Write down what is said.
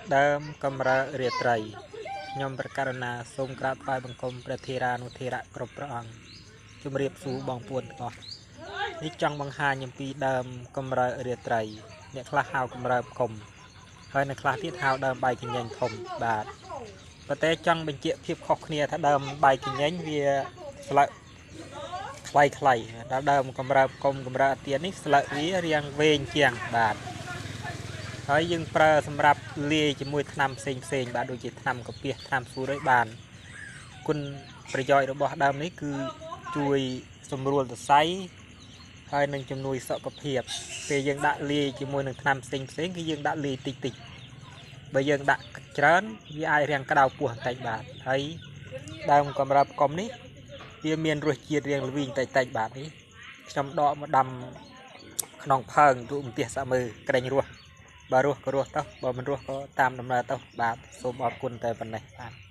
đơm cầm ra rìa trầy nhomประการណាសូមក្រាបថ្វាយបង្គំព្រះធេរានុធេរៈគ្រប់ព្រះអង្គជំរាបសួរបងប្អូនទាំងអស់នេះចង់បង្ហាញអំពីដើមកំរើរាត្រីអ្នកខ្លះហៅកំរើគុំហើយអ្នកខ្លះទៀតហៅដើមបាយកញ្ញែងធំបាទប៉ុន្តែចង់បញ្ជាក់ភាពខុសគ្នាថាដើមបាយកញ្ញែងវាស្លឹកខ្លីៗដល់ដើមកំរើគុំកំរើអាទៀននេះស្លឹកវារាងវែងជាងបាទហើយយើងប្រើសម្រាប់លាយជាមួយថ្នាំផ្សេងបាទដូចជាថ្នាំកាពះថ្នាំសួរឲ្យបានគុណប្រយោជន៍របស់ដើមនេះគឺជួយសម្រួលសរសៃហើយនឹងជំនួយសុខភាពពេលយើងដាក់លាយជាមួយនឹងថ្នាំផ្សេងគឺយើងដាក់លាយតិចបើយើងដាក់ច្រើនវាអាចរាងក្តៅពោះបន្តិចបាទហើយដើមកំរើកុំនេះវាមានរសជាតិរាងល្វីងតិចបាទនេះខ្ញុំដកមកដាំក្នុងផើងទូម្ទេសសាមើក្តែងរស់បើរស់ក៏រស់ទៅបើមិនរស់ក៏តាមដំណើរទៅបាទសូមអរគុណតែប៉ុណ្ណេះបាទ